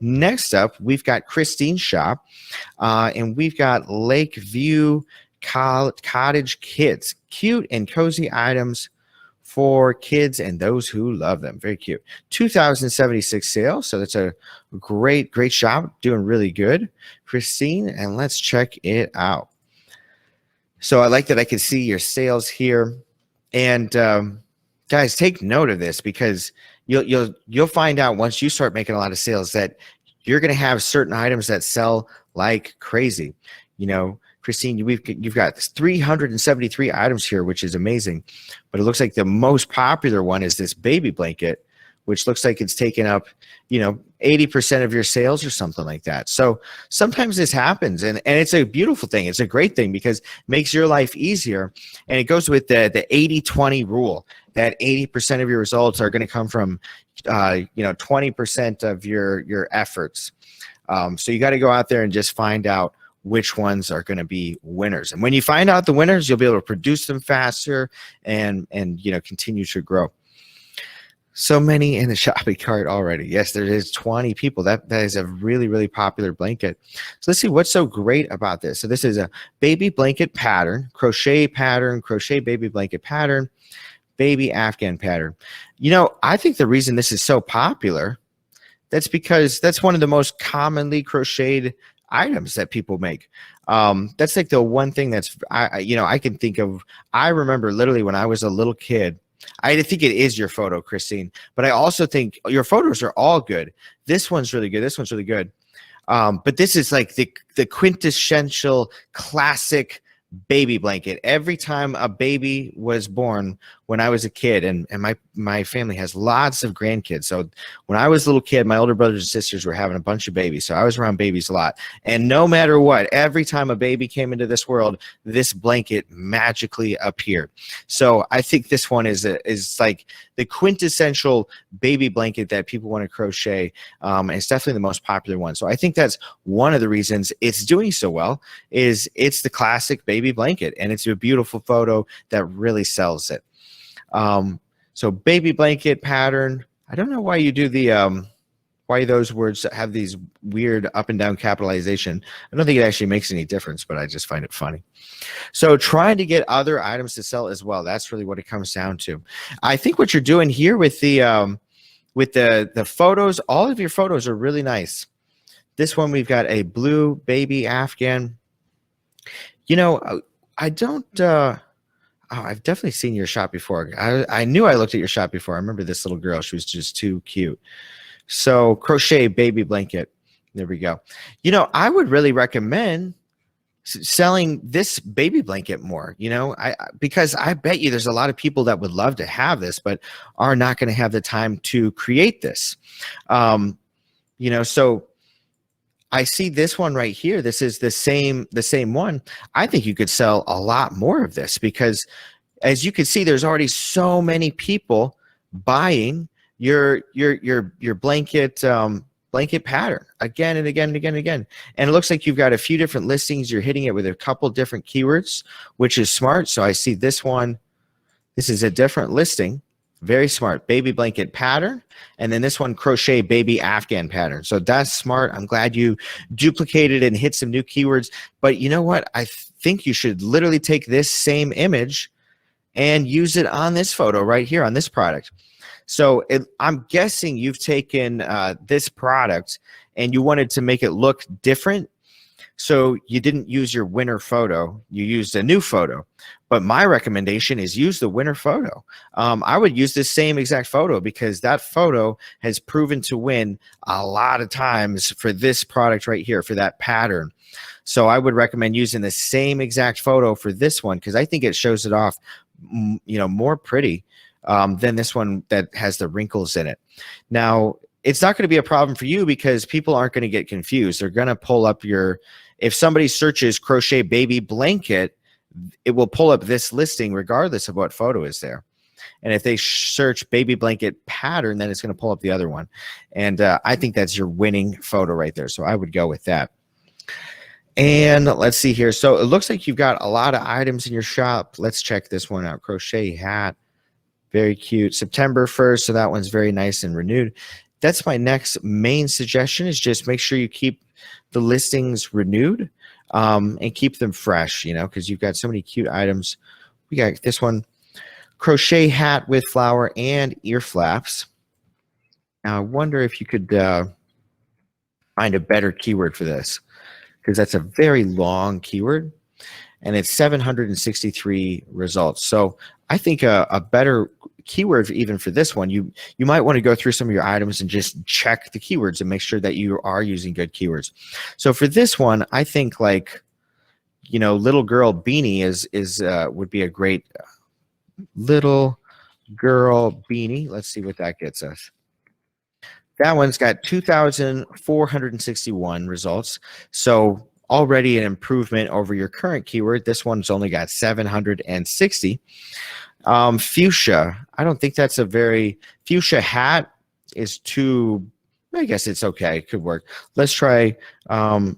next up, we've got Christine's shop, and we've got Lakeview Cottage Kids. Cute and cozy items for kids and those who love them. Very cute. 2,076 sales. So that's a great shop. Doing really good, Christine. And let's check it out. So I like that I can see your sales here. And guys, take note of this, because you'll find out once you start making a lot of sales that you're going to have certain items that sell like crazy. You know, Christine, you've got 373 items here, which is amazing. But it looks like the most popular one is this baby blanket, which looks like it's taken up, 80% of your sales or something like that. So sometimes this happens, and it's a beautiful thing. It's a great thing because it makes your life easier. And it goes with the 80-20 rule, that 80% of your results are going to come from 20% of your efforts. So you got to go out there and just find out which ones are going to be winners. And when you find out the winners, you'll be able to produce them faster and continue to grow. So many in the shopping cart already. Yes, there is 20 people. That is a really popular blanket. So let's see what's so great about this. So this is a baby blanket pattern, crochet baby blanket pattern, baby Afghan pattern. I think the reason this is so popular, that's because that's one of the most commonly crocheted items that people make. That's like the one thing that's I can think of. I remember literally when I was a little kid. I think it is your photo, Christine, but I also think your photos are all good. This one's really good. This one's really good. But this is like the quintessential classic baby blanket. Every time a baby was born when I was a kid, and my family has lots of grandkids. So when I was a little kid, my older brothers and sisters were having a bunch of babies. So I was around babies a lot. And no matter what, every time a baby came into this world, this blanket magically appeared. So I think this one is like the quintessential baby blanket that people want to crochet. And it's definitely the most popular one. So I think that's one of the reasons it's doing so well, is it's the classic baby blanket, and it's a beautiful photo that really sells it. So baby blanket pattern. I don't know why you do the why those words have these weird up and down capitalization. I don't think it actually makes any difference, but I just find it funny. So trying to get other items to sell as well. That's really what it comes down to. I think what you're doing here with the photos, all of your photos are really nice. This one, we've got a blue baby Afghan. I don't I've definitely seen your shop before. I knew I looked at your shop before. I remember this little girl. She was just too cute. So crochet baby blanket. There we go. I would really recommend selling this baby blanket more, because I bet you there's a lot of people that would love to have this, but are not going to have the time to create this. So I see this one right here. This is the same one. I think you could sell a lot more of this, because as you can see, there's already so many people buying your blanket blanket pattern again and again and again and again. And it looks like you've got a few different listings. You're hitting it with a couple different keywords, which is smart. So I see this one. This is a different listing. Very smart. Baby blanket pattern. And then this one, crochet baby Afghan pattern. So that's smart. I'm glad you duplicated and hit some new keywords. But you know what? I think you should literally take this same image and use it on this photo right here on this product. So I'm guessing you've taken this product and you wanted to make it look different. So you didn't use your winner photo, you used a new photo. But my recommendation is use the winner photo. I would use this same exact photo, because that photo has proven to win a lot of times for this product right here, for that pattern. So I would recommend using the same exact photo for this one, because I think it shows it off, more pretty than this one that has the wrinkles in it. Now, it's not going to be a problem for you, because people aren't going to get confused. They're going to pull up if somebody searches crochet baby blanket, it will pull up this listing regardless of what photo is there. And if they search baby blanket pattern, then it's going to pull up the other one. And I think that's your winning photo right there. So I would go with that. And let's see here. So it looks like you've got a lot of items in your shop. Let's check this one out. Crochet hat. Very cute. September 1st. So that one's very nice and renewed. that's my next main suggestion, is just make sure you keep the listings renewed, and keep them fresh, you know, because you've got so many cute items. We got this one, crochet hat with flower and ear flaps. Now, I wonder if you could find a better keyword for this, because that's a very long keyword and it's 763 results. So I think a better keyword even for this one, you might want to go through some of your items and just check the keywords and make sure that you are using good keywords. So for this one, I think, like, you know, little girl beanie is would be a great little girl beanie. Let's see what that gets us. That one's got 2,461 results. So already an improvement over your current keyword. This one's only got 760. Fuchsia, I don't think that's a very, fuchsia hat is too, I guess it's okay, it could work. Let's try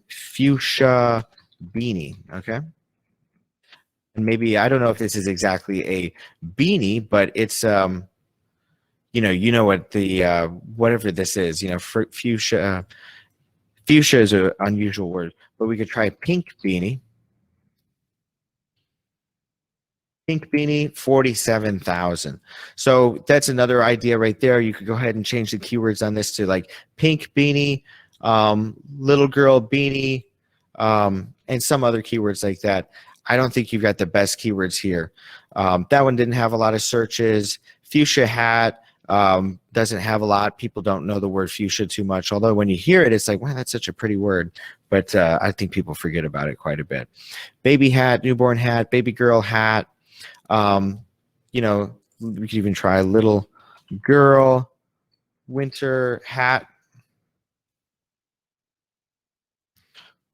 fuchsia beanie, okay? And maybe, I don't know if this is exactly a beanie, but it's you know what the whatever this is, you know, fuchsia is an unusual word, but we could try pink beanie. Pink beanie, 47,000. So that's another idea right there. You could go ahead and change the keywords on this to like pink beanie, little girl beanie, and some other keywords like that. I don't think you've got the best keywords here. That one didn't have a lot of searches. Fuchsia hat doesn't have a lot. People don't know the word fuchsia too much. Although when you hear it, it's like, wow, that's such a pretty word. But I think people forget about it quite a bit. Baby hat, newborn hat, baby girl hat. You know, we could even try little girl winter hat.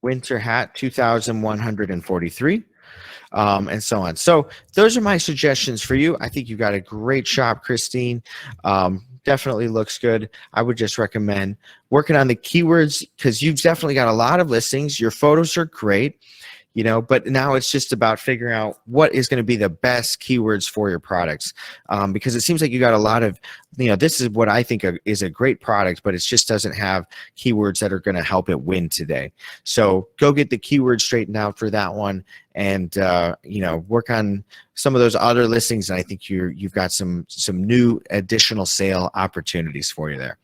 Winter hat, 2,143. And so on. So those are my suggestions for you. I think you've got a great shop, Christine. Definitely looks good. I would just recommend working on the keywords, because you've definitely got a lot of listings. Your photos are great, you know, but now it's just about figuring out what is going to be the best keywords for your products, because it seems like you got a lot of, you know, this is what I think is a great product, but it just doesn't have keywords that are going to help it win today. So go get the keywords straightened out for that one, and you know, work on some of those other listings, and I think you've got some new additional sale opportunities for you there.